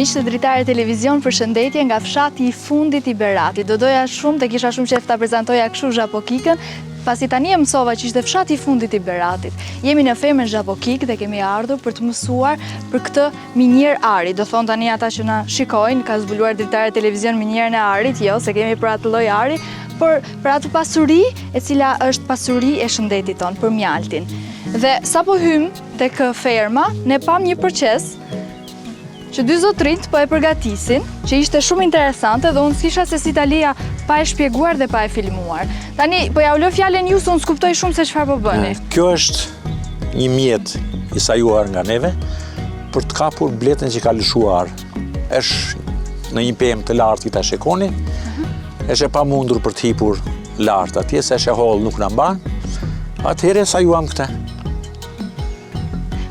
Miq të Dritare Televizion, përshëndetje nga fshati I fundit I Beratit. Do doja shumë dhe kisha shumë qejf ta prezantoja kështu Zhapokikën, pasi tani e mësova që ishte fshati I fundit I Beratit. Jemi në femën Zhapokik dhe kemi ardhur për të mësuar për këtë minjer ari. Do thonë tani ata që na shikojnë, ka zbuluar Dritare Televizion minjerën e arit, jo, se kemi për atë lloj ari, por për atë pasuri e cila është pasuri e shëndetit tonë, për mjaltin. Dhe sa po hym tek ferma, ne pam një proces që dy zotrit po e përgatisin, që ishte shumë interesante dhe unë s'kisha se si talia pa e shpjeguar dhe pa e filmuar. Tani, po ja u lë fjalën ju, se unë s'kuptoj shumë se çfarë po bëni. Kjo është një mjet I sajuar nga neve për të kapur bletën që ka lëshuar. Është në një pemë të lartë I ta shekoni, është e pamundur për të hipur lart atje, se është e hollë nuk na mban. Atëherë sajuam këtë.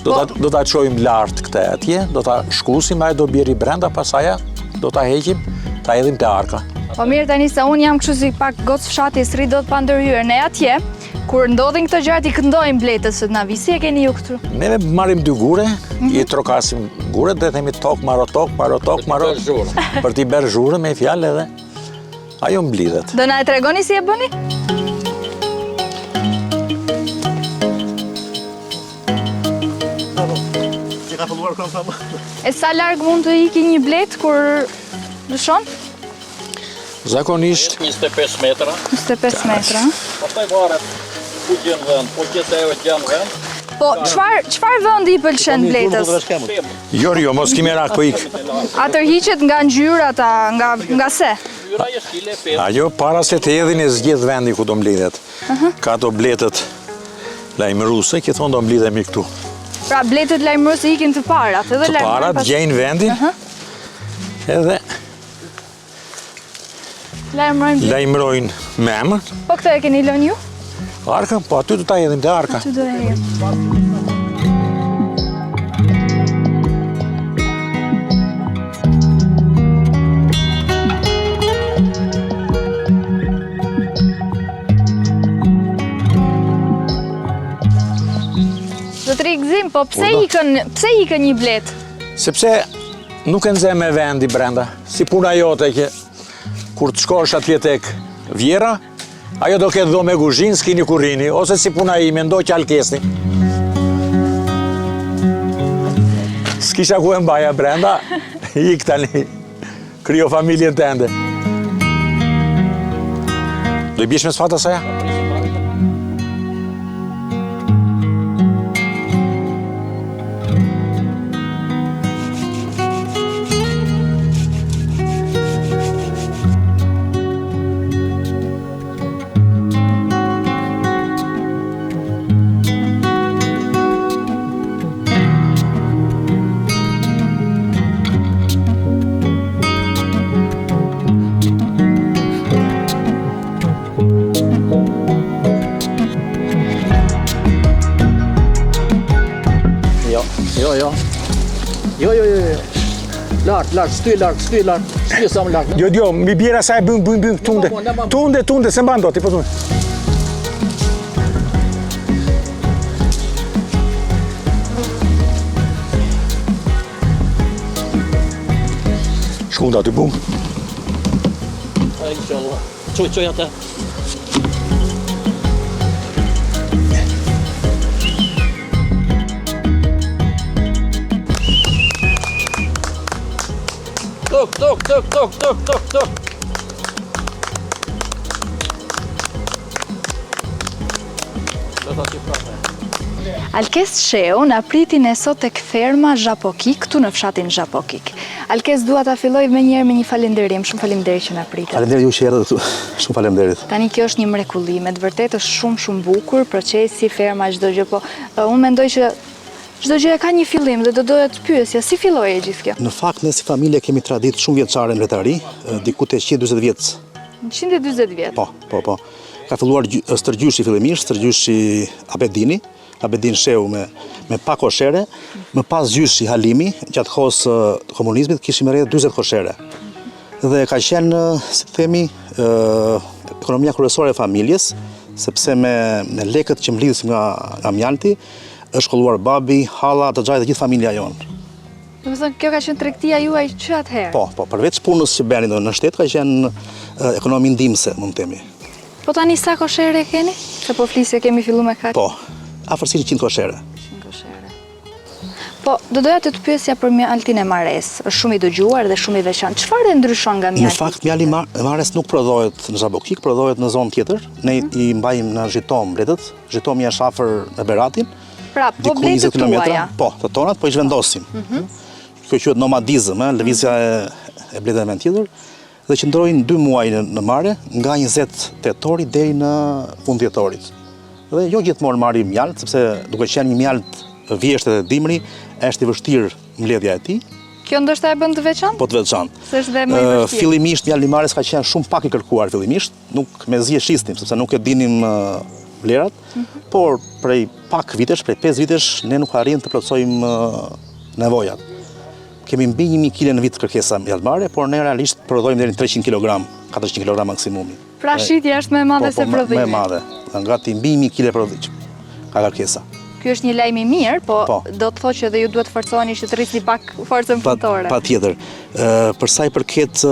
Do ta çojmë lart këtë atje, do ta shkrusim, ai do bjerë brenda, pastaj do ta heqim, ta hedhim te arka. Po mirë, tani se unë jam kështu si pak gocë fshati, s'rri dot pa ndërhyer. Ne atje, kur ndodhin këto gjërat I këndojmë bletës së navi, si e keni ju këtu? Neve marrim dy gure, I trokasim guret dhe themi tok, maro, për t'i bërë zhurë me fjalë edhe ajo mblidhet. Do na e tregoni si e bëni? E sa larg mund të iki një blet kur lëshon? Zakonisht 25 metra. 25 metra. Pastaj varet ku gjen vend, po gjithë gjen vend. Po, çfarë vendi I pëlqen bletës? Jo, mos kimi rak po ik. A tërhiqet nga ngjyrat, nga se? Ngjyra e stile e pemë. Ajo para se të hedhin e zgjedh vendi ku do mblidhet. Ka ato bletët lajmëruese, që thonë do mblidhemi këtu. Pra bletët lajmëruese ikin të parat, edhe të parat gjejnë vendin, edhe lajmërojnë me emër. Po këtë e keni lënë ju? Arkën, po aty do ta hedhim te arka. Aty do e hedhim. Zotri Gzim, po pse ikën një blet? Sepse nuk e nxe me vendi brenda. Si puna jote që kur të shkosh atje tek vjera, ajo do ketë dhomë kuzhinë, s'kini kurrini, ose si puna ime, ndo që alkesni. S'kisha ku e mbaja brenda, ik tani, kryo familjen tënde. Do I bish me sfata saja? Jo. Lart, styj sa më lart. Jo, mi bjera saj bëm, tunde, se mban do, ti po tunde. Shkunda ty bum. Ai inshallah. Çoj atë. Tok. Alkes Sheu na pritin e sot tek ferma Zhapokik, këtu në fshatin Zhapokik. Alkes, dua ta filloj me një falënderim. Shumë faleminderit që na pritët. Faleminderit ju që erdhët këtu. Shumë faleminderit. Tani kjo është një mrekulli, me të vërtetë është shumë bukur, procesi, ferma, çdo gjë, po unë mendoj që çdo gjë ka një fillim dhe do doja të pyesja, si filloi e gjithë kjo? Në fakt ne si familje kemi traditë shumë vjeçare në Retari, diku te 140 vjet. 140 vjet. Po. Ka filluar stërgjyshi fillimisht, stërgjyshi Abedin Sheu me pak koshere, më pas gjyshi Halimi, gjatë kohës komunizmit kishim rreth 40 koshere. Dhe ka qenë, si themi, ekonomia kryesore e familjes, sepse me lekët që mblidhesin nga mjalti, është shkolluar babi, halla, të gjajtë dhe gjithë familja jonë. Domethënë kjo ka qenë tregtia juaj që atëherë. Po, përveç punës që bëni në shtet ka qenë ekonomi ndihmëse, mund të themi. Po tani sa koshere keni? Se po flisje kemi fillu me kaq. Po, afërsisht 100 koshere. 100 koshere. Po, do doja të pyesja për mjaltin e Mares. Është shumë i dëgjuar dhe shumë i veçantë. Çfarë ndryshon nga Në mjalti? fakt, mjalti e Mares nuk prodhohet në Zhabokik, prodhohet në zonë tjetër. Ne i mbajmë në Zhitom mbretët. Zhitomi është afër me Beratin. Pra, po diku bletët 20 kilometra. tuaja. Po, të tonat, po i zhvendosim. Kjo quhet nomadizëm, lëvizja e bletëve tjetër. Dhe qëndrojnë 2 muaj në mare, nga 20 tetori deri në fund dhjetorit. Dhe jo gjithmonë marrim mjalt, sepse duke qenë një mjalt vjeshtë dhe dimri, është i vështirë mbledhja e tij. Kjo ndoshta e bën të veçantë? Po të veçantë. Se është dhe më i vështirë. Fillimisht mjalti i Mares ka qenë shumë pak i kërkuar fillimisht, nuk me zi e shisnim, sepse nuk e dinim vlerat, por prej pak vitesh, prej 5 vitesh, ne nuk arrim të plotësojmë nevojat. Kemi mbi 1000 kg në vit kërkesa mjalti mare, por ne realisht prodhojmë deri në 300 kg, 400 kg maksimumi. Pra shitja është më e madhe se prodhimi. Më e madhe. Gati mbi 1000 kg prodhim ka kërkesa. Ky është një lajm i mirë, po do të thotë që edhe ju duhet të forcoheni që të rrisni pak forcën punëtore. Patjetër. Për sa i përket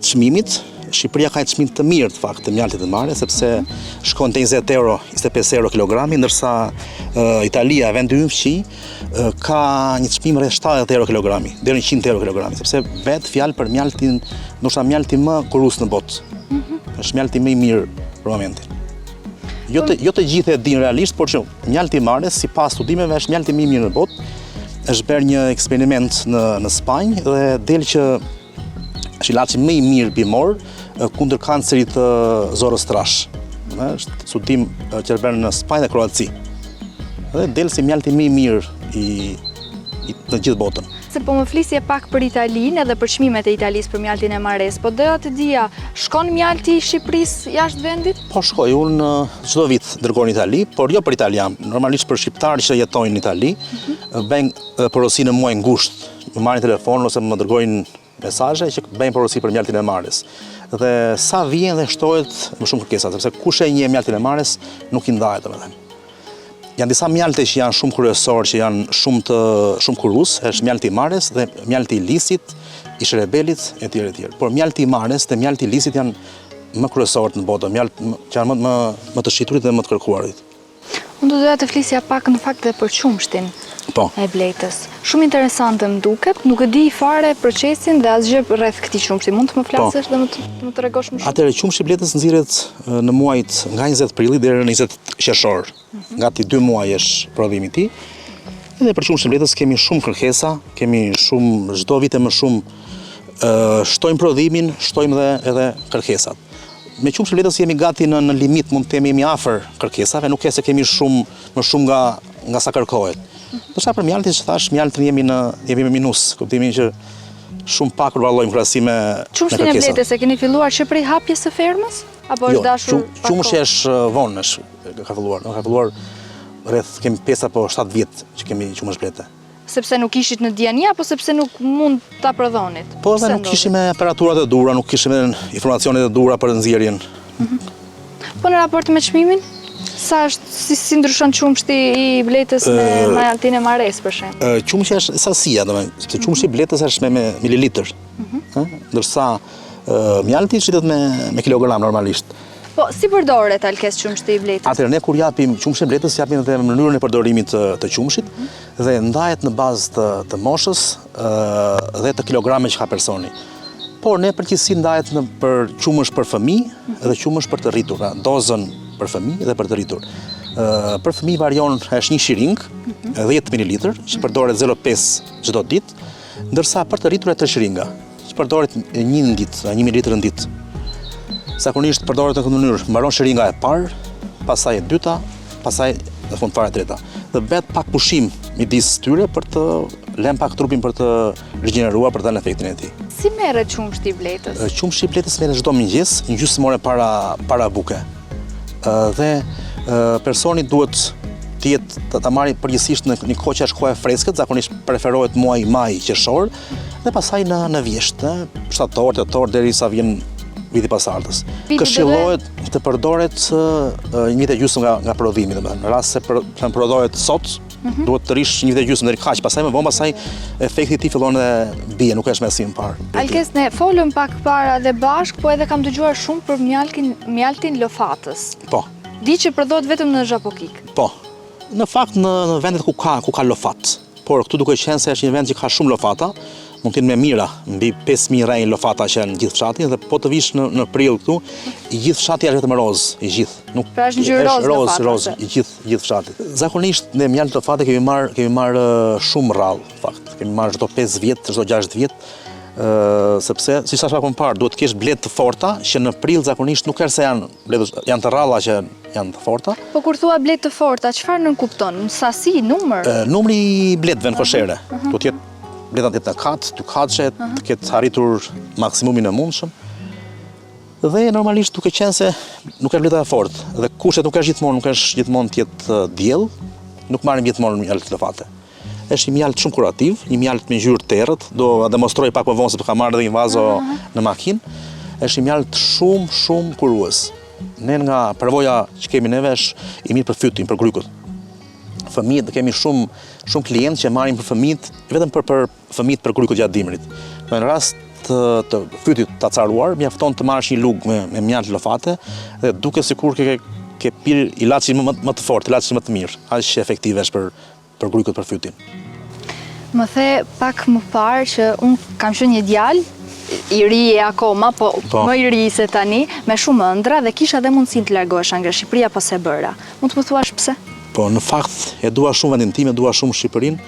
çmimit, Shqipëria ka një çmim të mirë të fakt të mjaltit të mare, sepse shkon te 20 euro, 25 euro kilogrami, ndërsa Italia, vendi ynë fqi, ka një çmim rreth 70 euro kilogrami, deri në 100 euro kilogrami, sepse vetë fjalë për mjaltin, ndoshta mjalti më kurus në botë. Është mjalti më i mirë për momentin. Jo të gjithë e dinë realisht, por që mjalti i Mares, sipas studimeve, është mjalti më i mirë në botë. Është bërë një eksperiment në Spanjë dhe del që është ilaçi më i mirë bimor kundër kancerit të zorës trash. Është studim që është bërë në Spanjë dhe Kroaci. Dhe del si mjalti më i mirë në gjithë botën. Se po më flisje pak për Italinë edhe për çmimet e Italisë për mjaltin e Mares, po doja të dija, shkon mjalti i Shqipërisë jashtë vendit? Po shkoj, unë çdo vit dërgoj në Itali, por jo për italian, normalisht për shqiptarë që jetojnë në Itali, bëjnë porosi në muaj ngushtë, më marrin telefon ose më dërgojnë mesazhe që bëjnë porosi për mjaltin e Mares. Dhe sa vjen dhe shtohet më shumë kërkesa, sepse kush e njeh mjaltin e Mares nuk i ndahet domethënë. Janë disa mjalte që janë shumë kryesor, që janë shumë kurus, është mjalti i Mares dhe mjalti i Lisit, i Shrebelit etj. Por mjalti i Mares dhe mjalti i Lisit janë më kryesorët në botë, që janë më të shiturit dhe më të kërkuarit. Unë do doja të flisja pak në fakt dhe për qumshtin e bletës. Shumë interesante më duket, nuk e di fare procesin dhe asgjë rreth këtij qumshti. Mund të më flasësh dhe më tregosh më shumë? Atëherë qumshti i bletës nxirret në muajt nga 20 prilli deri në 20 qershor. Gati 2 muaj është prodhimi i tij. Dhe për qumshtin e bletës kemi shumë kërkesa, kemi shumë çdo vit më shumë shtojmë prodhimin, shtojmë edhe kërkesat. Me qumshtin e bletës jemi gati në limit, mund të themi jemi afër kërkesave, nuk e se kemi më shumë nga sa kërkohet. Ndërsa për mjaltin që thash, mjaltin jemi me minus, kuptimin që shumë pak përballojmë krahasi me kërkesat. Qumshtin e bletës e keni filluar që prej hapjes së fermës? Apo është dashur pak kohë? Qumshi është vonë, ka filluar rreth kemi 5 apo 7 vjet që kemi qumësh blete. Sepse nuk ishit në diani apo sepse nuk mund ta prodhonit? Po dhe nuk kishim aparaturat e duhura, nuk kishim informacionet e duhura për nxjerrjen. Po në raport me çmimin? Sa është si ndryshon qumshti i bletës me mjaltin e Mares për shembull? Qumshi është sasia, domethënë, sepse qumshi i bletës është me mililitër. Ndërsa mjalti shitet me kilogram normalisht. Po si përdoret alkes qumshti i bletës? Atëherë ne kur japim qumshin e bletës, japim edhe mënyrën e përdorimit të qumshit dhe ndahet në bazë të moshës dhe të kilogrameve që ka personi. Por ne përgjithësi ndahet për qumësh për fëmijë dhe qumësh për të rritur, dozën për fëmijë dhe për të rritur. Për fëmijë varion është një shiring, 10 ml, që përdoret 0,5 çdo ditë, ndërsa për të rritur 3 shiringa, që përdoret 1 ditë, 1 ml në ditë. Zakonisht përdoret në këtë mënyrë, mbaron shiringa e parë, pastaj e dyta, pastaj në fund fare e treta. Dhe bëhet pak pushim midis tyre për të lënë pak trupin për të rigjeneruar, për të dhënë efektin e tij. Si merret qumshti i bletës? Qumshti i bletës merret çdo mëngjes, një gjysmore para buke. Dhe personi duhet ta marrë përgjithsisht në një kohë që është kohë e freskët, zakonisht preferohet muaji maj, qershor, dhe pastaj në vjesht, shtator, tetor derisa vjen viti pasardhës. Këshillohet të përdoret 1 vit e gjysmë nga prodhimi, domethënë. Në rast se prodhohet sot, Duhet të rish një vite gjysmë deri kaq, pastaj më vonë pastaj efekti i tij fillon dhe bie, nuk është më si më parë. Alkes, ne folëm pak para dhe bashk, po edhe kam dëgjuar shumë për mjaltin lofatës. Po. Di që përdoret vetëm në Zhapokik. Po. Në fakt në vendet ku ka lofat. Por këtu duke qenë se është një vend që ka shumë lofata, mund të jenë me mira, mbi 5000 rrejnë lofata që janë në gjithë fshatin, dhe po të vish në prill këtu, i gjithë fshati është vetëm roz, i gjithë. Nuk pra është ngjyrë roz, i gjithë fshati. Zakonisht ne mjalt lofate kemi marr shumë rrallë, në fakt. Kemi marrë çdo 5 vjet, çdo 6 vjet, sepse siç thash pak më parë, duhet të kesh bletë të forta që në prill zakonisht nuk është se janë të rralla që janë të forta. Po kur thua bletë të forta, çfarë nën kupton? Sasi, numër? Numri i bletëve në koshere. Do të jetë bletat jetë në kat, 2 katëshe, të ketë arritur maksimumin e mundshëm. Dhe normalisht duke qenë se nuk është bleta e fortë, dhe kushtet nuk është gjithmonë të jetë diell, nuk marrim gjithmonë mjalt lofate. Është një mjalt shumë kurativ, një mjalt me ngjyrë të errët, do ta demonstroj pak më vonë sepse kam marrë edhe një vazo në makinë. Është një mjalt shumë kurues. Ne nga përvoja që kemi neve është i mirë për fytin, për grykut. Fëmijët, kemi shumë klientë që marrin për fëmijët, vetëm për fëmijët për grykut gjatë dimrit. Në rast të fytit të acaruar, mjafton të marrësh një lugë me mjalt lofate dhe duket sikur ke pirë ilaçin më të fortë, ilaçin më të mirë. Aq efektive është për grykut, për fytin. Më the pak më parë që unë kam qenë një djalë, i ri e akoma, po më i ri se tani, me shumë ëndra dhe kisha dhe mundësinë të largohesha nga Shqipëria pas e bëra. Mund të më thuash pse? Po, në fakt, e dua shumë vendin tim, e dua shumë Shqipërinë.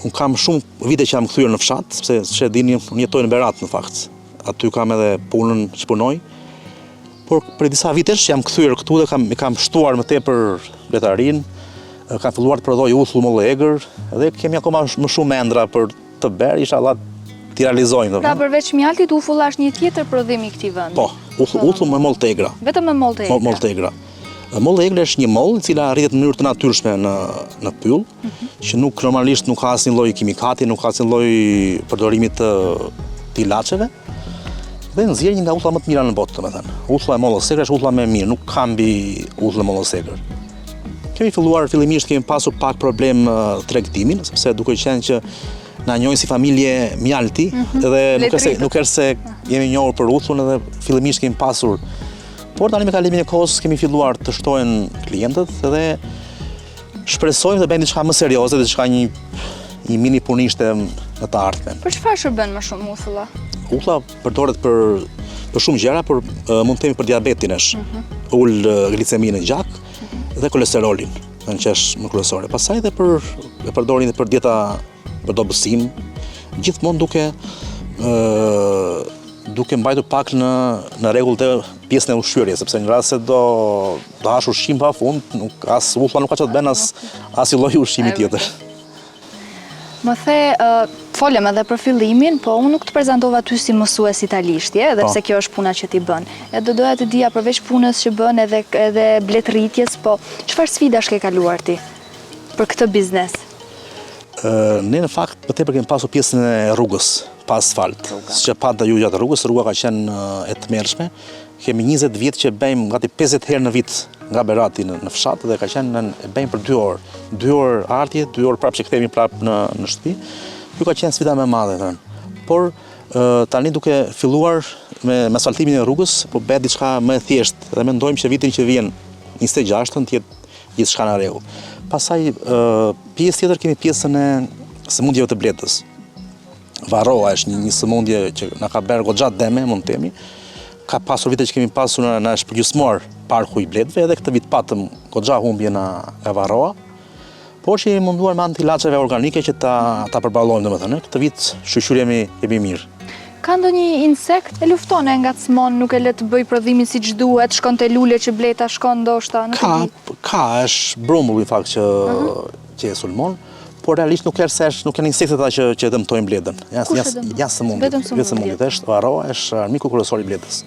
Unë kam shumë vite që jam kthyer në fshat, sepse që dini, unë jetoj në Berat në fakt. Aty kam edhe punën që punoj. Por për disa vitesh jam kthyer këtu dhe kam shtuar më tepër letarinë. Kam filluar të prodhoj uthull mollë egër dhe kemi akoma më shumë ëndra për të bërë, inshallah t'i realizojmë. Pra përveç mjaltit, uthull është një tjetër prodhim i këtij vendi. Po, uthull me mollë të egra. Vetëm me mollë të egra. Mollë të egra. Mollë e egra është një mollë e cila rritet në mënyrë të natyrshme në pyll, që normalisht nuk ka asnjë lloj kimikati, nuk ka asnjë lloj përdorimit të ilaçeve, dhe nxjerr një nga uthullat më të mira në botë, domethënë. Uthullla e mollës së egër është uthullla më e mirë, nuk ka mbi uthullin e mollës së egër. Kemi filluar fillimisht kemi pasur pak problem tregtimin, sepse duke qenë që na njohin si familje mjalti, edhe nuk është se jemi njohur për uthullin, edhe fillimisht kemi pasur. Por tani me kalimin e kohës kemi filluar të shtohen klientët dhe shpresojmë të bëjmë diçka më serioze, diçka një mini punishte në të ardhmen. Për çfarë shërben më shumë uthulla? Uthulla përdoret për shumë gjëra, por mund të themi për diabetin është. Ul gliceminë në gjak dhe kolesterolin, që është më kryesore. Pastaj edhe përdorin për dieta për dobësim, gjithmonë duke mbajtur pak në rregull të pjesën e ushqyerjes, sepse në rast se do hash ushqim pafund, uthulla nuk ka çfarë të bën as i lloj ushqimi tjetër. Më the, folëm edhe për fillimin, po unë nuk të prezantova ty si mësues italisht, edhe pse kjo është puna që ti bën. E doja të dija përveç punës që bën edhe bletëritjes, po çfarë sfidash ke kaluar ti për këtë biznes? Ne në fakt më tepër kemi pasur pjesën e rrugës pa asfalt. Siç e pata ju gjatë rrugës, rruga ka qenë e tmerrshme. Kemi 20 vjet që bëjmë gati 50 herë në vit nga Berati në fshat dhe ka qenë e bëjmë për 2 orë. 2 orë ardhje, 2 orë prapë që kthehemi prapë në shtëpi. Kjo ka qenë sfida më e madhe. Por tani duke filluar me asfaltimin e rrugës, po bëhet diçka më e thjeshtë dhe mendojmë që vitin që vjen 26-ën të jetë gjithçka në rregull. Pastaj pjesë tjetër kemi pjesën e sëmundjeve të bletës. Varroa është një sëmundje që na ka bërë goxha deme, mund të themi. Ka pasur vite që kemi pasur na është përgjysmor parku i bletëve, edhe këtë vit patëm goxha humbje nga varroa. Por që jemi munduar me anë ilaçeve organike që ta përballojmë, domethënë. Këtë vit shqyrë jemi mirë. Ka ndonjë insekt e lufton e ngacmon, nuk e le të bëj prodhimin siç duhet, shkon te lule që bleta shkon ndoshta në të ditë? Ka, është brumulli në fakt që e sulmon, por realisht nuk janë insektet ata që dëmtojnë bletën. Janë sëmundjet. Është varroa, është armiku kryesor i bletës.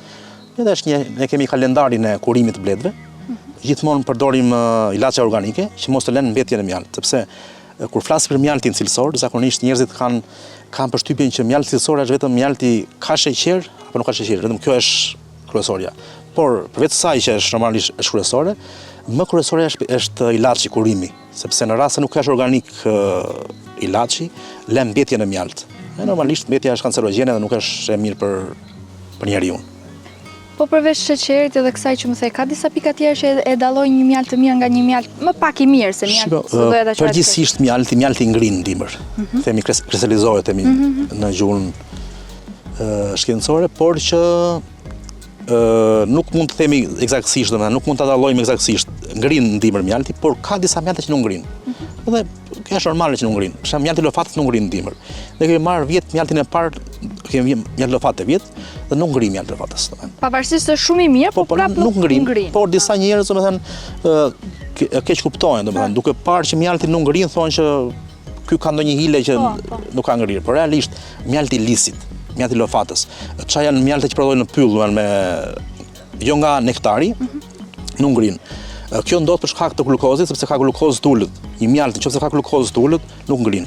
Edhe ne kemi kalendarin e kurimit të bletëve. Gjithmonë përdorim ilaçe organike që mos të lënë mbetjen e mjaltit, sepse kur flasim për mjaltin cilësor, zakonisht njerëzit kanë përshtypjen që mjalti cilësor është vetëm mjalti ka sheqer apo nuk ka sheqer, vetëm kjo është kryesorja. Por përveç saj që është normalisht është kryesore, më kryesore është ilaçi kurimi, sepse në rast se nuk është organik ilaçi, lë mbetje në mjalt. Normalisht mbetja është kancerogjene dhe nuk është e mirë për njeriu. Po përveç sheqerit edhe kësaj që më the, ka disa pika tjera që e dallojnë një mjalt të mirë nga një mjalt më pak i mirë se mjalt. Përgjithsisht mjalti ngrin dimër. Themi kristalizohet në gjuhën shkencore, por që nuk mund të themi eksaktësisht, domethënë nuk mund ta dallojmë eksaktësisht. Ngrin ndimër mjalti, por ka disa mjalte që nuk ngrin. Dhe kjo është normale që nuk ngrin. Për shembull, mjalti lofatit nuk ngrin ndimër. Ne kemi marrë vjet mjaltin e parë, kemi mjalt lofat e vjet dhe nuk ngrin mjalt lofatës. Pavarësisht se është shumë i mirë, por prapë nuk ngrin. Por disa njerëz domethënë keq kuptojnë, domethënë duke parë që mjalti nuk ngrin thonë që ky ka ndonjë hile që nuk ka ngrirë. Por realisht mjalti lisit, mjalti lofatës, çfarë janë mjaltet që prodhohen në pyll jo nga nektari, nuk ngrin. Kjo ndodh për shkak të glukozit, sepse ka glukozë të ulët. Një mjalt nëse ka glukozë të ulët, nuk ngrin.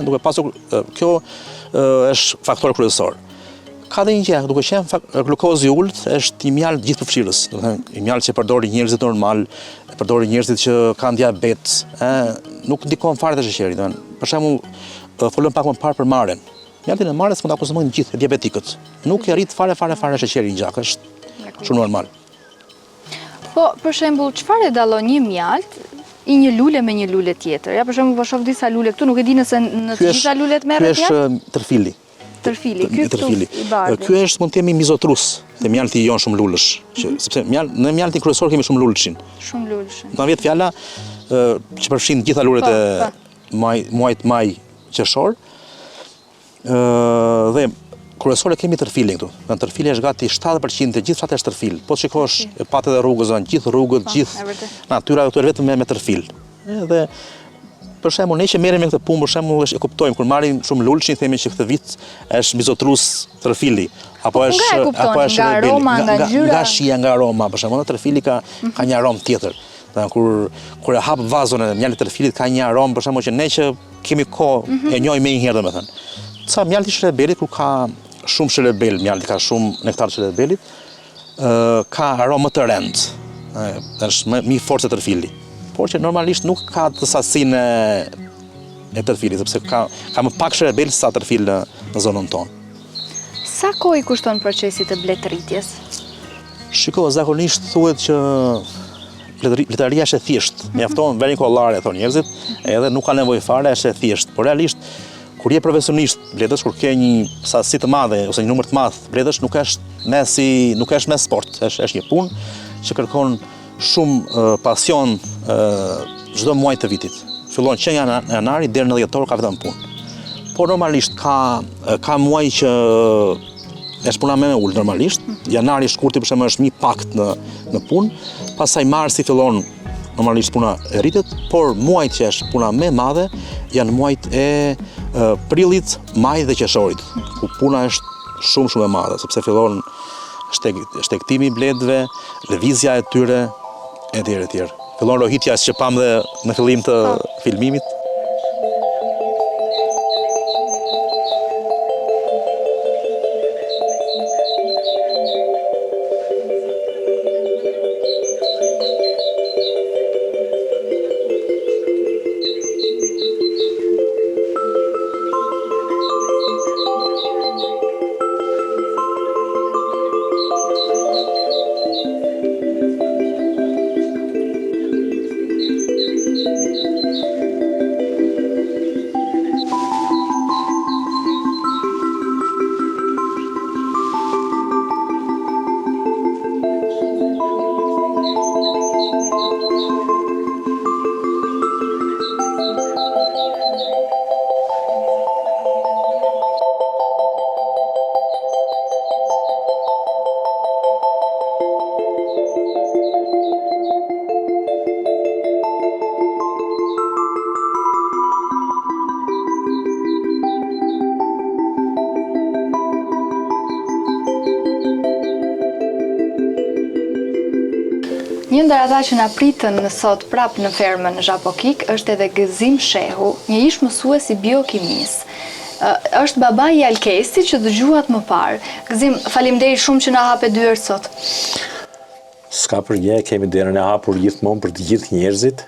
Duke pasur kjo është faktor kryesor. Ka dhe një gjë, duke qenë glukozë i ulët është një mjalt gjithëpërfshirës. Do të thënë, një mjalt që përdorin njerëzit normal, përdorin njerëzit që kanë diabet, nuk ndikon fare te sheqeri, do të thënë. Për shembull, folëm pak më parë për maren. Mjaltin e marës mund ta konsumojnë gjithë diabetikët. Nuk i arrit fare sheqeri i gjak, është shumë normal. Po, për shembull, çfarë e dallon një mjalt i një lule me një lule tjetër? Ja, për shembull, po shoh disa lule këtu, nuk e di nëse në të gjitha lulet merret mjalt. Ky është tërfili. Tërfili, ky këtu i bardhë. Ky është mund të themi mizotrus, te mjalti i jon shumë lulësh, sepse në mjaltin kryesor kemi shumë lulëshin. Shumë lulëshin. Do vjet fjala që përfshin gjitha lulet e muajit maj qershor. Dhe kryesore kemi tërfilin këtu. Në tërfili është gati 70% të gjithë fshatet është tërfil. Po shikosh patet e rrugës, gjithë rrugët, gjithë natyra këtu është vetëm me tërfil. Dhe për shembull, ne që merrem me këtë punë, për shembull, e kuptojmë kur marrim shumë lulshin, themi që këtë vit është mizotrus tërfili, apo është nga aroma, nga ngjyra, nga shija, nga aroma, për shembull, tërfili ka një aromë tjetër. Kur e hap vazon e mjaltit tërfilit ka një aromë, për shembull, që ne që kemi kohë e njohim më një herë, domethënë. Ca mjalti shërbelit, kur ka shumë shërbel, mjalti ka shumë nektar shërbelit, ka aromë më të rëndë, është më fortë se tërfili. Por që normalisht nuk ka të sasinë e tërfilit, sepse ka më pak shërbel sa tërfil në zonën tonë. Sa kohë i kushton procesi të bletëritjes? Shiko, zakonisht thuhet që bletëria është e thjeshtë, mjafton vërin kollare, thonë njerëzit, edhe nuk ka nevojë fare, është e thjeshtë. Por realisht kur je profesionist bletësh, kur ke një sasi të madhe ose një numër të madh bletësh, nuk është me sport, është një punë që kërkon shumë pasion çdo muaj të vitit. Fillon që nga janari deri në dhjetor ka vetëm punë. Por normalisht ka muaj që është puna më e ulët normalisht. Janari shkurti për shembull është më pakt në punë, pastaj marsi fillon normalisht puna e rritet, por muajt që është puna më e madhe janë muajt e prillit, maj dhe qershorit, ku puna është shumë e madhe, sepse fillon shtektimi i bletëve, lëvizja e tyre etj. Fillon rohitja që pam dhe në fillim të filmimit. Një ndër ata që na pritën sot prap në fermën Zhapokik është edhe Gëzim Shehu, një ish mësues i biokimisë. Është babai i Alkesit që dëgjuat më parë. Gëzim, faleminderit shumë që na hape dyert sot. S'ka për gjë, kemi derën e hapur gjithmonë për të gjithë njerëzit,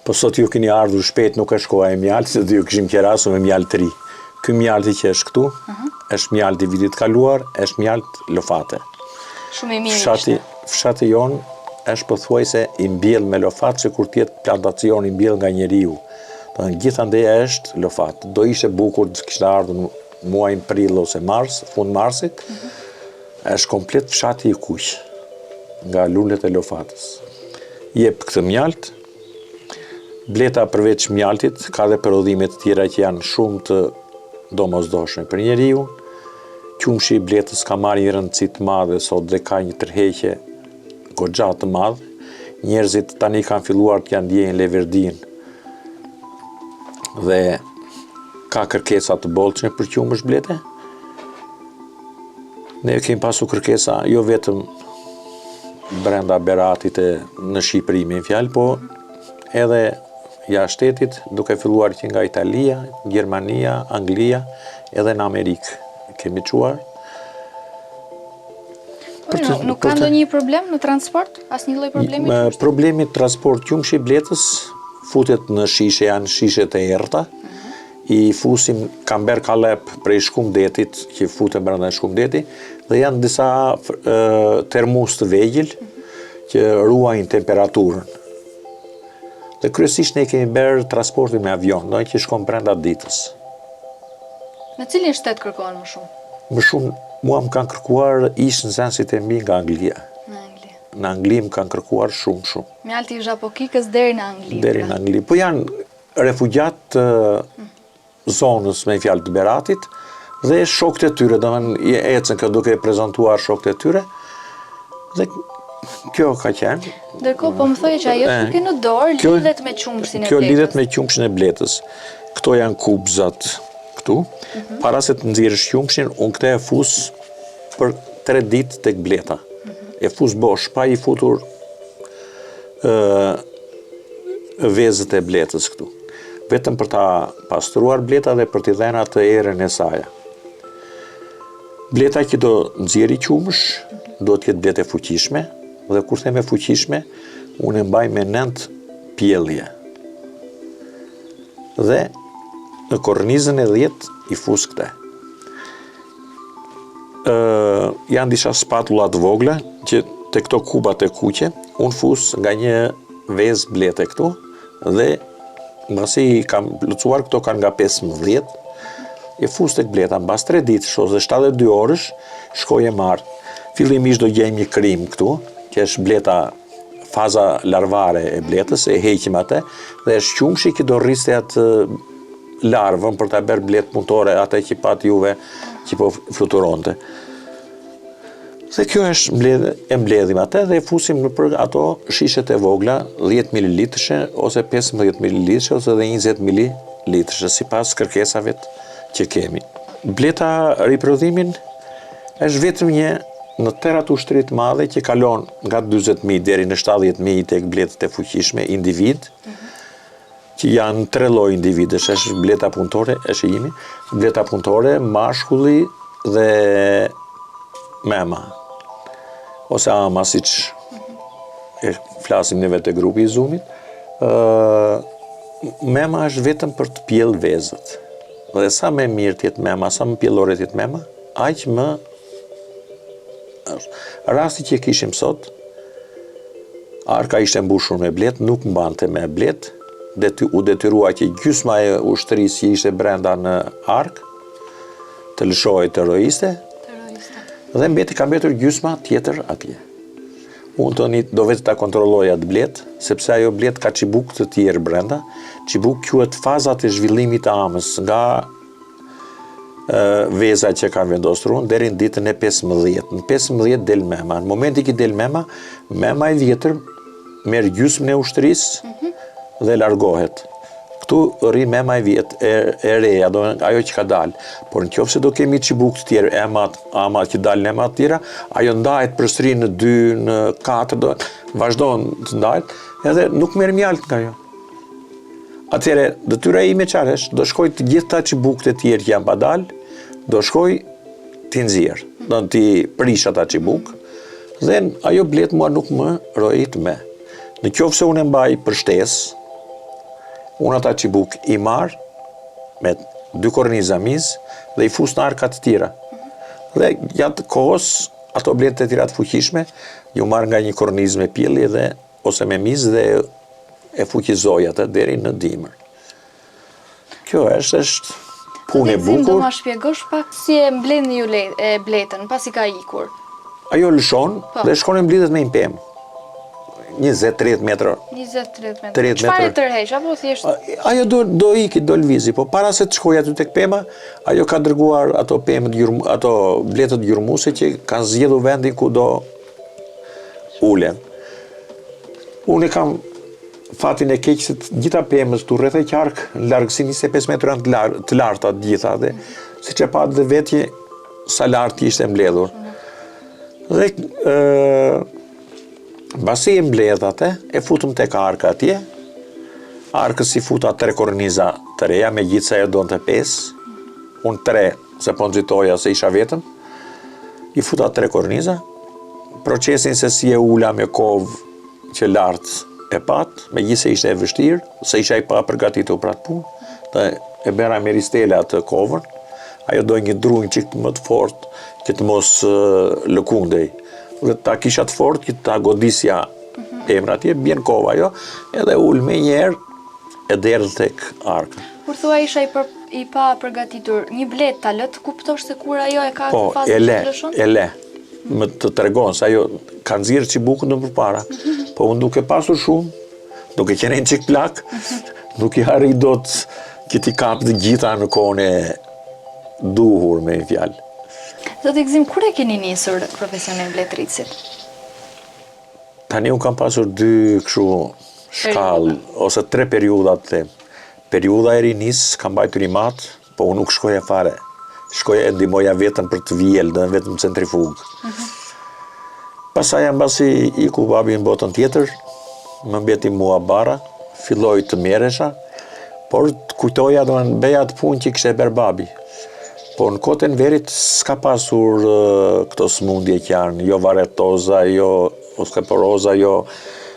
Po sot ju keni ardhur shpejt, nuk është koha e mjaltit, se ju kishim qerasu me mjalt të ri. Ky mjalti që është këtu, është mjalt i vitit kaluar, është mjalt lofate. Shumë i mirë ishte. Fshati jonë është pothuajse i mbjell me lofat, që kur tjetë plantacion i mbjell nga njeriu. Gjithandej është lofat. Do ishte bukur të kishte ardhur muajin prill ose mars, fund marsit, është komplet fshati i kuq nga lulet e lofatës. Jep këtë mjalt, bleta përveç mjaltit, ka dhe prodhime të tjera që janë shumë të domosdoshme për njeriu. Qumshi i bletës ka marrë një rëndësi të madhe sot dhe ka një tërheqje goxha të madhe. Njerëzit tani kanë filluar të janë ndjejnë leverdin dhe ka kërkesa të bollshme për qumësh blete. Ne kemi pasur kërkesa jo vetëm brenda Beratit e në Shqipëri me fjalë, po edhe jashtë shtetit, duke filluar që nga Italia, Gjermania, Anglia, edhe në Amerikë kemi çuar. Nuk ka ndonjë problem në transport? Asnjë lloj problemi? Problemi transport qumshi i bletës futet në shishe, janë shishet e errta. I fusim kamber kalep prej shkumdetit, që futen brenda shkumdetit, dhe janë disa termus të vegjël që ruajnë temperaturën. Dhe kryesisht ne kemi bërë transportin me avion, do që shkon brenda ditës. Në cilin shtet kërkohen më shumë? Më shumë, mua më kanë kërkuar ishë në sensit e mi nga Anglia. Në Angli. Në Angli më kanë kërkuar shumë. Mjalti i Zhapokikës deri në Angli. Deri në Angli. Po janë refugjat zonës me fjalë të Beratit dhe shokët e tyre, domethënë ecën këtu duke prezantuar shokët e tyre. Dhe kjo ka qenë. Ndërkohë po më thoje që ajo tuki në dorë lidhet me qumshin e bletës. Kjo lidhet me qumshin e bletës. Këto janë kubzat këtu. Para se të nxjerrësh qumshin, unë këtë e fus për 3 ditë tek bleta. E fus bosh, pa i futur vezët e bletës këtu. Vetëm për ta pastruar bleta dhe për t'i dhënë atë erën e saj. Bleta që do nxjerrë qumësh, do të jetë bletë e fuqishme, dhe kur them e fuqishme, unë e mbaj me 9 pjellje. Dhe në kornizën e 10 i fus këte. Janë disa spatullat vogla që te këto kubat e kuqe, unë fus nga një vezë blete këtu, dhe mbasi i kam plotësuar, këto kanë nga 15, e fus tek bleta, mbas 3 ditë, ose 72 orësh, shkoj e marr. Fillimisht do gjejmë një krim këtu, që është bleta, faza larvare e bletës, e heqim atë, dhe është qumshi që do rriste atë larvën për ta bërë bletë punëtore, atë që pat juve që po fluturonte. Dhe kjo është mbledhim atë dhe fusim në për ato shishet e vogla, 10 ml ose 15 ml ose dhe 20 ml, sipas kërkesave që kemi. Bleta riprodhimin është vetëm një në terrat ushtri të madhe që kalon nga 40.000 deri në 70.000 tek bletët e fuqishme individ, që janë 3 lloj individësh, është bleta punëtore, është imi, bleta punëtore, mashkulli dhe mema, ose ama, siç e flasim neve te grupi i Zoomit. Mema është vetëm për të pjell vezët. Dhe sa më mirë të jetë mema, sa më pjellore të jetë mema, aq më rasti që kishim sot, arka ishte mbushur me blet, nuk mbante me blet, u detyrua që gjysma e ushtrisë që ishte brenda në ark të lëshohej terroriste, dhe ka mbetur gjysma tjetër atje. Unë do vetë ta kontrolloj atë blet, sepse ajo blet ka çibuk të tjerë brenda. Çibuk quhet fazat e zhvillimit të amës, nga veza që ka vendosur unë deri në ditën e 15. Në 15 del mema. Në momenti që del mema, mema e vjetër merr gjysmën e ushtrisë dhe largohet. Këtu rri mema e reja, ajo që ka dalë. Por në qoftë se do kemi çibuk të tjerë, ama që dalin ema të tjera, ajo ndahet përsëri në 2, në 4, vazhdon të ndahet, edhe nuk merr mjalt nga ajo. Atëherë, detyra ime çfarë është? Do shkoj të gjitha çibukët e tjerë që janë pa dalë, do shkoj t'i nxjerr, do t'i prish ata çibuk, dhe ajo blet mua nuk më rojit me. Në qoftë se unë e mbaj për shtesë, Unë ata çibuk i marr me 2 korniza miz dhe i fus në arka të tjera. Dhe gjatë kohës, ato bletë të tjera të fuqishme, ju marr nga një kornizë me pilli dhe ose me miz dhe e fuqizoj atë deri në dimër. Kjo është punë e bukur. Do ma shpjegosh pak si e mbledhni ju bletën pasi ka ikur? Ajo lëshon dhe shkon e mblidhet me një pemë. 20-30 metra. 20-30 metra. 30 Çfarë metra. e tërheq apo thjesht? Ajo do iki, do lvizi, po para se të shkojë aty tek pema, ajo ka dërguar ato ato bletët jurmuse që kanë zgjedhur vendin ku do ulen. Unë kam fatin e keq se gjitha pemës tu rreth e qark në largësi 25 metra të larta të gjitha dhe siç e pat dhe vetje sa lart ishte mbledhur. Dhe basi e mbledh atë, e futëm tek arka atje. Arkës i futa 3 korniza të reja, me gjithë se e donë të 5. Unë 3, se po nxitoja se isha vetëm. I futa 3 korniza. Procesin se si e ula me kovë që lartë e patë, me gjithë se ishte e vështirë, se isha i pa përgatitur për atë punë, dhe e bera me ristela atë kovën. Ajo doj një drunjë qikë më të fort, që të mos lëkundej. Dhe ta kisha të fort, që ta godisja emra atje, bjen kova ajo, edhe ul me njerë, e derdhë tek arka. Kur thua isha i pa përgatitur, një blet ta lë të kuptosh se kur ajo e ka Po, në fazën që të lëshon? e le, më të tregon, se ajo ka nxirë çibukun në përpara, po unë duke pasur shumë, duke qenë një çik plak, nuk i harri dot që ti kap të gjitha në kohën e duhur me një fjalë. Zotë Gzim, kur e keni nisur profesionin e bletëritësit? Tani unë kam pasur 2 kështu shkallë, ose 3 periuda të them. Periuda e rinis, kam bajtur i matë, po unë nuk shkoja fare. Shkoja e ndihmoja vetëm për të vjellë, dhe vetëm centrifugë. Pasaj mbasi iku babi në botën tjetër, më mbeti mua bara, filloj të merresha, por të kujtoja dhe në beja të punë që kishte bërë babi. Po në kohën e verit s'ka pasur këto smundje që janë, jo varetoza, jo osteoporoza, jo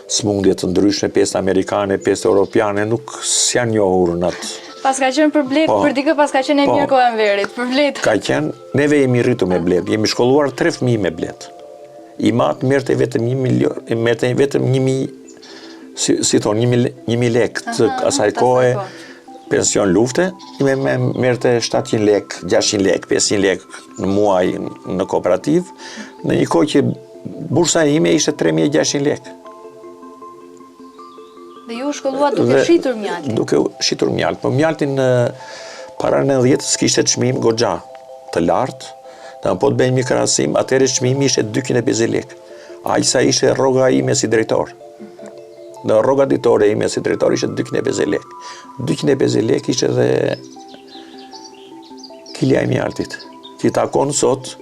smundje të ndryshme, pjesë amerikane, pjesë europiane, nuk s'janë njohur në atë. Pas ka qenë për blet, për dikë pas ka qenë e mirë kohën e verit, për blet. Ka qenë, neve jemi rritur me blet, jemi shkolluar 3 fëmijë me blet. I matë merrte vetëm 1 milion, merrte vetëm 1.000, si thonë, 1.000 lekë të asaj kohe, pension lufte, me merrte 700 lek, 600 lek, 500 lek në muaj në kooperativ, në një kohë që bursa ime ishte 3.600 lek. Dhe ju shkollua duke shitur mjaltin? Duke shitur mjalt, po mjaltin para 90 s'kishte çmim goxha të lartë, dhe po të bëjmë një krahasim, atëherë çmimi ishte 250 lek. Aq sa ishte rroga ime si drejtor. Në rroga ditore ime si drejtor ishte 250 lek. 250 lek ishte dhe kilja e mjaltit. Që takon sot,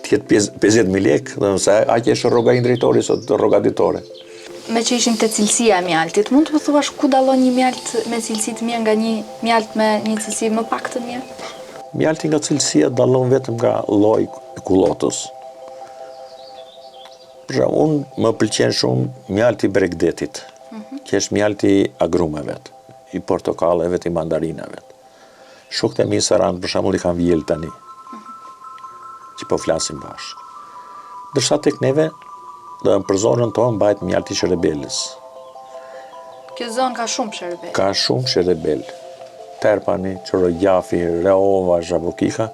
tjetë 50.000 lek, dhe nëse aq është rroga i drejtori sot rroga ditore. Me që ishim të cilësia e mjaltit, mund të thuash ku dallon një mjalt me cilësi të mirë nga një mjalt me një cilësi më pak të mirë? Mjalti nga cilësia dallon vetëm nga lloji i kullotës. Unë më pëlqen shumë mjalti i bregdetit, që është mjalti i agrumeve, i portokalleve, i mandarinave. Shokët e mi Sarandë, për shembull, i kanë vjellë tani, që po flasim bashkë. Ndërsa tek neve, dhe për zonën tonë mbajt mjalti i shërebelës. Kjo zonë ka shumë shërebel. Ka shumë shërebel. Terpani, Qorogjafi, Reova, Zhabokika,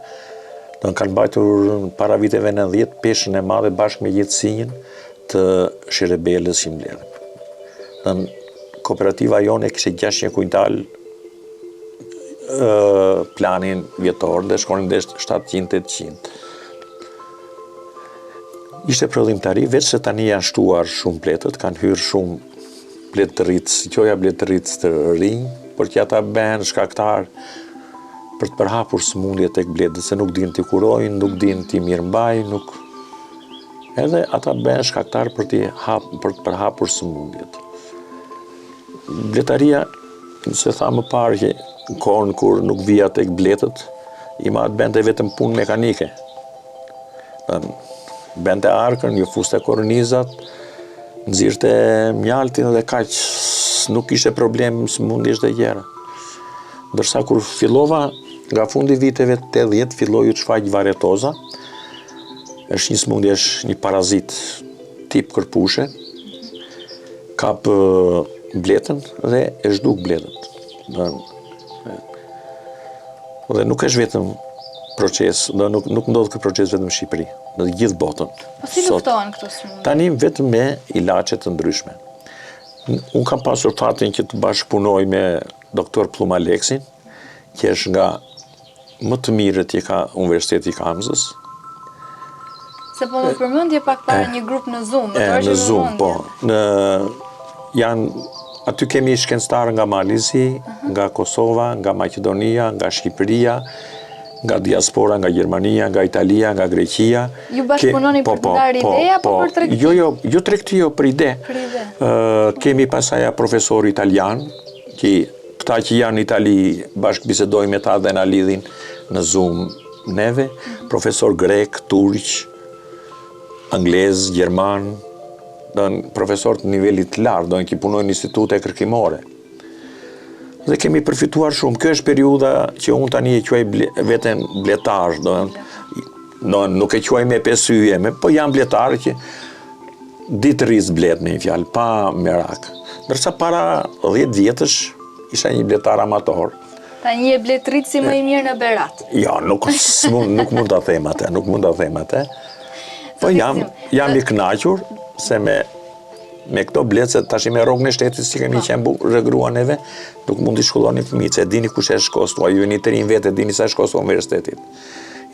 dhe kanë mbajtur para viteve 90 peshën e madhe bashkë me jetësinjën të shërebelës që mbledhëm. Dhe kooperativa jone kishte 600 kuintal planin vjetor dhe shkonin dhe 700-800. Ishte prodhimtari, veç se tani janë shtuar shumë pletët, kanë hyrë shumë pletë të rritës, qoja pletë të rritës të rinj, por që ata bëhen shkaktar për të përhapur smundje tek bletët, se nuk din t'i kurojnë, nuk din t'i mirëmbajnë, nuk... Edhe ata bëhen shkaktar për të përhapur smundjet. Bletaria, se tha më parë që në kohën kur nuk vija tek bletët, i ma të bente vetëm punë mekanike. Bente arkën, ju fuste kornizat, nxirte mjaltin dhe kaq nuk ishte problem sëmundjesh dhe tjera. Ndërsa kur fillova, nga fundi viteve 80 filloi të shfaq varetoza. Është një sëmundje, është një parazit tip kërpushe. Kap bletën dhe e zhduk bletën. Dhe nuk është vetëm proces, nuk ndodh ky proces vetëm në Shqipëri, në gjithë botën. Po si luftohen këto sëmundje? Tani vetëm me ilaçe të ndryshme. Unë kam pasur fatin që të bashkëpunoj me doktor Plum Aleksin, që është nga më të mirët që ka Universiteti i Kamzës. Se po më përmendje pak para një grup në Zoom. Në Zoom, po. Aty kemi shkencëtarë nga Malizi, nga Kosova, nga Maqedonia, nga Shqipëria, nga diaspora, nga Gjermania, nga Italia, nga Greqia. Ju bashkëpunoni për të ndarë ide apo për tregti? Jo tregti, jo për ide. Kemi pasaja profesor italian, që këta që janë në Itali bashkëbisedojmë me ta dhe na lidhin në Zoom neve, profesor grek, turq, anglez, gjerman, profesor të nivelit të lartë, do në ki punojnë në institute kërkimore. Dhe kemi përfituar shumë. Kjo është periudha që unë tani e quaj veten bletar, nuk e quaj me pesyje, po jam bletar që ditë rris blet me një fjalë, pa merak. Ndërsa para 10 vjetësh isha një bletar amator. Tani je bletrit si më i mirë në Berat. Jo, nuk mund ta them atë. Po jam i kënaqur se me këto bletë, se tash me rrogën e shtetit që kemi qenë rëgrua neve, nuk mund t'i shkolloni fëmijët, se e dini kush e shkostua, ju një të rinj vetë, e dini sa shkostua universitetit.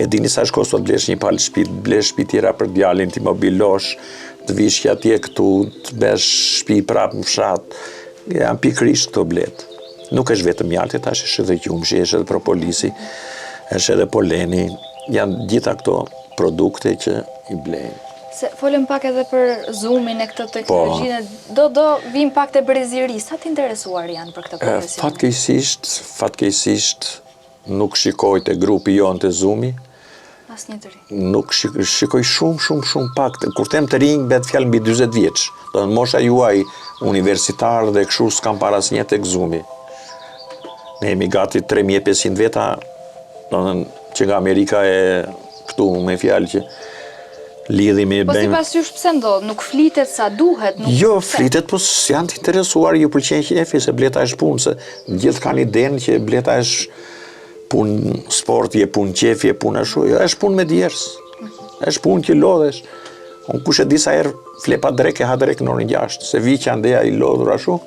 E dini sa shkostua të blesh një palë shtëpi, të blesh shtëpi tjera për djalin, t'i mobilosh, të vish atje këtu, të besh shtëpi prapë në fshat. Janë pikërisht këto bletë. Nuk është vetëm mjalti, tash është edhe qumshi, është edhe propolisi, është edhe poleni, janë gjitha këto produkte që i blejnë. Se folëm pak edhe për Zoomin e këtë teknologjinë, do vim pak të breziri, sa t'interesuar janë për këtë profesion? Fatkeqësisht nuk shikoj të grupi jonë të Zoomi. Asnjë të ri. Nuk shikoj shumë pak. Kur them të rinj, bet fjalë mbi 40 vjeç. Do të mosha juaj universitar dhe kështu s'kam para asnjë tek Zoomi. Ne jemi gati 3500 veta, që nga Amerika e këtu me fjalë që lidhimi e Po si pas jush pse ndodh, nuk flitet sa duhet? Jo, flitet, po janë të interesuar, ju pëlqen qefi, se bleta është punë, se gjithë kanë idenë që bleta është punë sport, je punë qefi, je punë ashtu, jo, është punë me djerës, është punë që lodhesh. Unë kush e disa herë flepa drek e ha drek në orën 6, se vi që andeja i lodhur ashtu,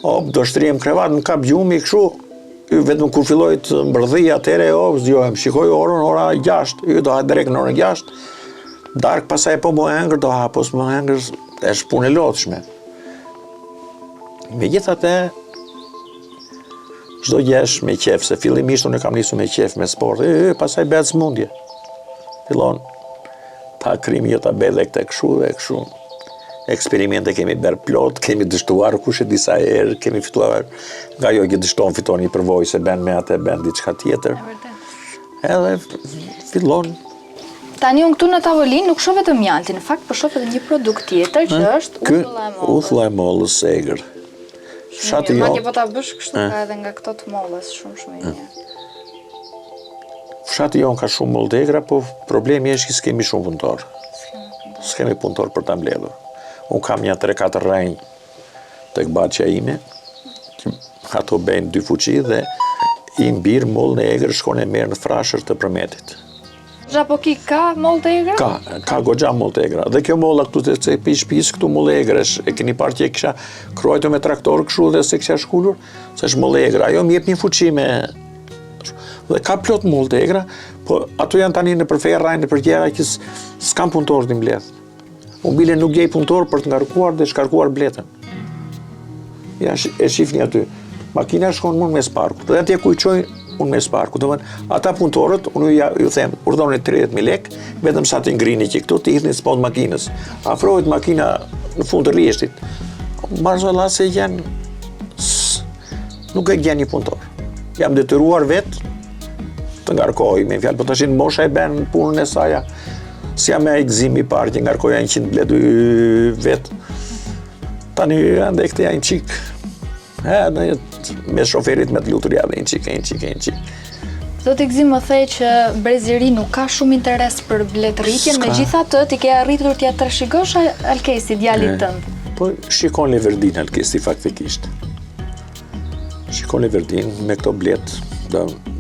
do shtrijem krevat, më kap gjumi, kështu, vetëm kur filloj të mbërdhi atere, zgjohem, shikoj orën, ora 6, do ha drek në orën 6, dark pasaj po më hengër, do ha, po s'më hengër, është punë e lodhshme. Megjithatë, çdo gjesh me qef, se fillimisht unë kam nisur me qef me sport, pasaj bëhet smundje. Fillon ta krimi jo ta bëj dhe këtë kështu. Eksperimente kemi bërë plot, kemi dështuar kush e disa herë, kemi fituar nga jo që dështon fiton një përvojë se bën me atë, bën diçka tjetër. Edhe fillon. Tani unë këtu në tavolinë nuk shoh vetëm mjaltin, në fakt po shoh edhe një produkt tjetër që është uthulla e mollës. Uthulla e mollës egër. Fshati jo. Po ta bësh kështu ka edhe nga këto të mollës shumë i mirë. Fshati jon ka shumë mollë të egra, po problemi është që s'kemi shumë punëtor. S'kemi punëtor për ta mbledhur. Unë kam një 3-4 rrenj tek baçja ime, që ato bëjnë 2 fuqi dhe i mbir mollën e egër, shkon e merr në frashër të Përmetit. Zhapokik ka mollë të egra? Ka goxha mollë të egra. Dhe kjo molla këtu të shtëpisë këtu mollë e egra, e keni parë që e kisha kruajtur me traktor kështu dhe se kisha shkulur, se është mollë e egra. Ajo më jep një fuqi me dhe ka plot mollë të egra, po ato janë tani në përferra, në përgjera që s'kam punëtor të mbledh. Unë bile nuk gjej punëtor për të ngarkuar dhe shkarkuar bletën. Ja, e shifni aty. Makina shkon mund mes parkut. Dhe atje ku i çoj unë mes parkut. Ata punëtorët, unë ju them, urdhoni 30.000 lekë, vetëm sa të ngrini që këtu, të hidhni spod makinës. Afrohet makina në fund të rrjeshtit. Marzolla se janë, nuk e gjen një punëtor. Jam detyruar vetë të ngarkoj, me fjalë, po tashin mosha e bën punën e saja. Si jam me gëzimi i parë që ngarkoja 100 bletë vetë. Tani ande këtë janë qik Me shoferit me të lutur ja dhe një qik. Zoti Gzim më thej që Brezi i Ri nuk ka shumë interes për bletëritjen, megjithatë ti ke arritur t'ja trashëgosh Alkesi djalit tënd. Po shikon Leverdin Alkesi faktikisht. Shikon Leverdin me këto bletë,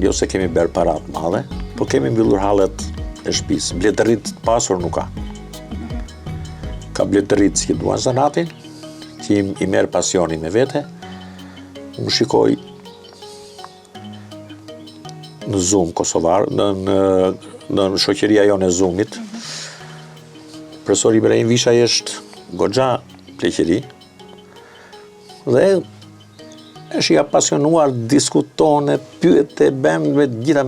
jo se kemi berë parat madhe, po kemi mbyllur hallet e shtëpisë. Bletërit pasur nuk ka. Ka bletërit që duan zanatin, që i merë pasionin me vete. Më shikoj në Zoom kosovar, në shoqëria jonë e Zoomit. Profesor Ibrahim Vishaj është goxha pleqëri dhe është i apasionuar, diskuton, pyet e bën me gjitha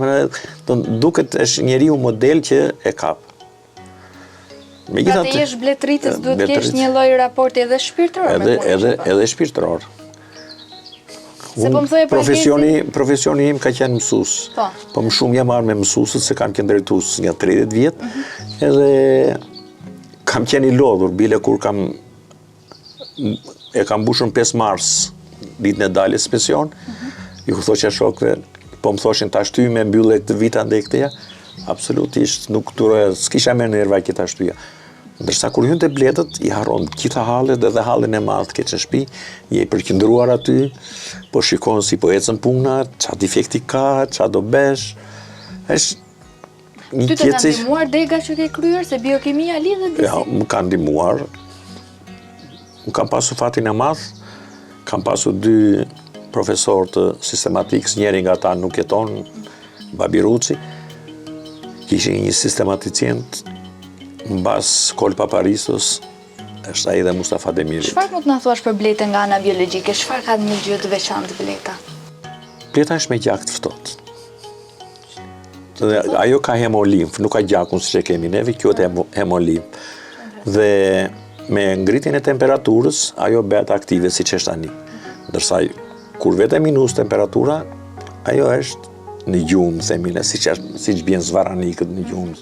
duket është njeriu model që e kap. Pra të jesh bletëritës duhet kesh një lloj raporti edhe shpirtëror me punën. Edhe shpirtëror. Profesioni im ka qenë mësues. Po më shumë jam marrë me mësuesët se kam qenë drejtues nga 30 vjet, edhe kam qenë i lodhur, bile kur kam mbushur 5 mars ditën e daljes pension, ju thoshja shokëve, po më thoshin ta shtyj me mbyllje këtë vit andej këteja, absolutisht nuk duroja, s'kisha me nerva këta shtyja. Ndërsa kur hynte bletët, i harron gjitha hallet, edhe hallin e madh keq në shtëpi, je i përqendruar aty, po shikon si po ecën puna, ç'a defekti ka, ç'a do besh. Është Ty të kanë ndihmuar dega që ke kryer, se biokimia lidhet disi? Ja, më kanë ndihmuar. Më kam pasur fatin e madh, kam pasur 2 profesor të sistematikës, njëri nga ta nuk jeton, Babi Ruci, kishin një sistematicient mbas Kol Paparistos, është ai dhe Mustafa Demiri. Çfarë mund të na thuash për bletën nga ana biologjike? Çfarë ka një gjë të veçantë bleta? Bleta është me gjak të ftohtë. Ajo ka hemolimf, nuk ka gjakun siç e kemi neve, quhet hemolimf. Dhe me ngritjen e temperaturës, ajo bëhet aktive siç është tani. Ndërsa kur vetë minus temperatura, ajo është në gjumë, themile, siç bjen zvaranikët në gjumë.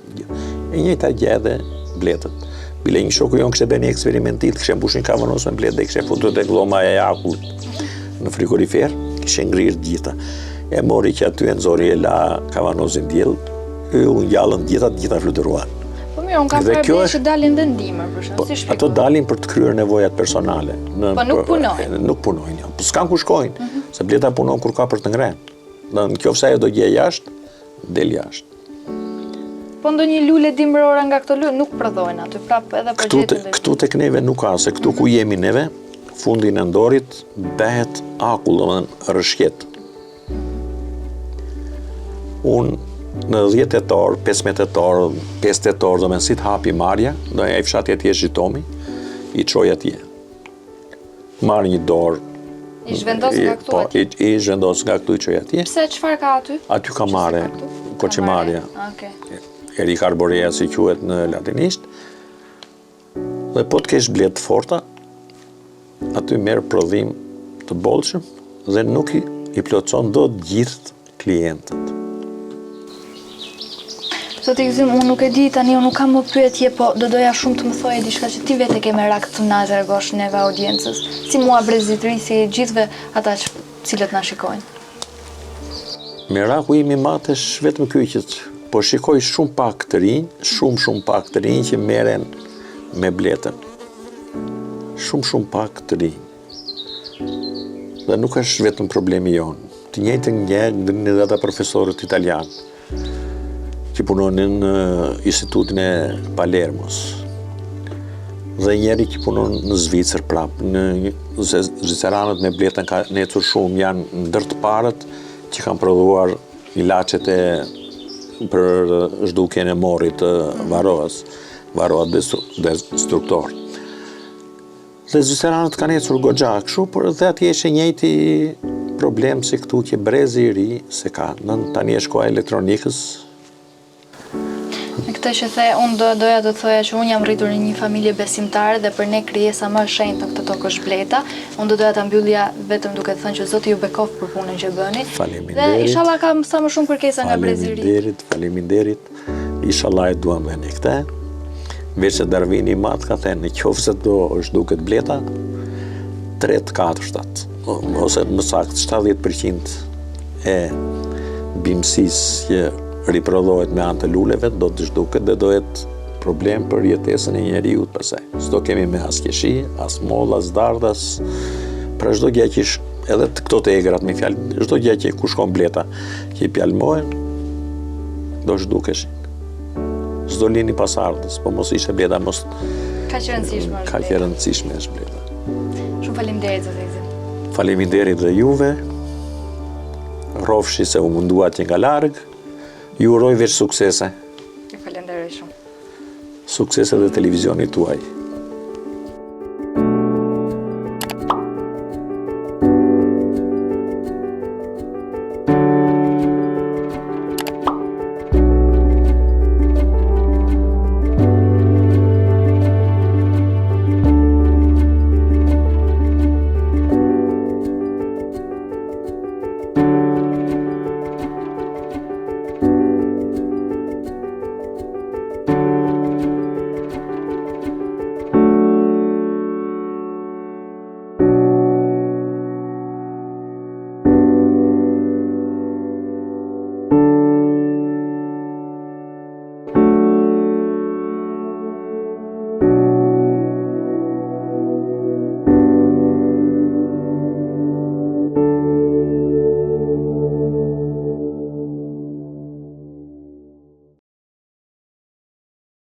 E njëjta gjë edhe bletët. Bile një shoku jon kishte bërë një eksperimentit, kishte mbushur kavanos me bletë dhe kishte futur tek lloma e akullit në frigorifer, kishte ngrirë gjitha. E mori që aty e nxori e la kavanozin diell, u ngjallën gjitha fluturuan. Po mirë, unë kam parë që dalin dhe ndihmër, për shkak si shpjegoj. Ato dalin për të kryer nevojat personale. Po nuk punojnë. Nuk punojnë, po s'kan ku shkojnë, se bleta punon kur ka për të ngrënë. Nëse ajo do gjej jashtë, del jashtë. Po ndonjë lule dimërore nga këto lule nuk prodhohen aty, prapë edhe për gjetën. Këtu tek neve nuk ka, se këtu ku jemi neve, fundin e ndorit bëhet akull, domethënë rrëshqet. Unë në 10 tetor, 15 tetor, 5 tetor, domethënë si të hapi marja, do ai fshati atje Zhitomi, i çoj atje. Marr një dorë. I zhvendos nga këtu atje? I zhvendos nga këtu i çoj atje. Pse, çfarë ka aty? Aty ka mare, koqimarja. Okej. Erikarborea si quhet në latinisht. Dhe po të kesh bletë forta, aty merr prodhim të bollshëm dhe nuk i plotson dot gjithë klientët. Zoti Gzim, unë nuk e di tani, unë nuk kam më pyetje, po do doja shumë të më thoje diçka që ti vetë ke merak të na tregosh neve audiencës, si mua Brezit Ri, si gjithëve ata cilët na shikojnë. Meraku im i madh është vetëm ky që po shikoj shumë pak të rinj, shumë pak të rinj që merren me bletën. Shumë pak të rinj. Dhe nuk është vetëm problemi jonë. Të njëjtën gjë edhe ata profesorët italianë që punonin në Institutin e Palermos. Dhe njeri që punon në Zvicër prapë, zviceranët me bletën ka ecur shumë, janë ndër të parët që kanë prodhuar ilaçet për zhdukjen e morrit të varroa destruktor. Dhe zviceranët kanë ecur goxha kështu, por dhe atje është njëjti problem si këtu që Brezi i Ri se ka. Tani është koha e elektronikës. Në këtë që the, unë doja të thoja që unë jam rritur në një familje besimtare dhe për ne krijesa më e shenjtë në këtë tokë është bleta. Unë doja ta mbyllja vetëm duke thënë që Zoti ju bekof për punën që bëni. Dhe inshallah kam sa më shumë kërkesa nga Brezi i Ri. Faleminderit. Inshallah e duam dhe ne këtë. Veç se Darwini i madh ka thënë, nëse do është duket bleta, 3/4 ose më saktë 70% e bimësisë që riprodhohet me anë të luleve do të zhduket dhe do jetë problem për jetesën e njeriut pasaj. S'do kemi me as qeshi, as moll, as dardh, pra çdo gjë që edhe këto të egrat me fjalë, çdo gjë që ku shkon bleta që i pjalmohen do zhdukeshin. S'do lini pasardhës, po mos ishe bleta, mos Ka që rëndësishme është ka që rëndësishme është bleta. Shumë faleminderit zot Egzim. Faleminderit dhe juve, rrofshi se u munduat që nga larg, ju uroj veç suksese. Ju falenderoj shumë. Suksese dhe televizionit tuaj.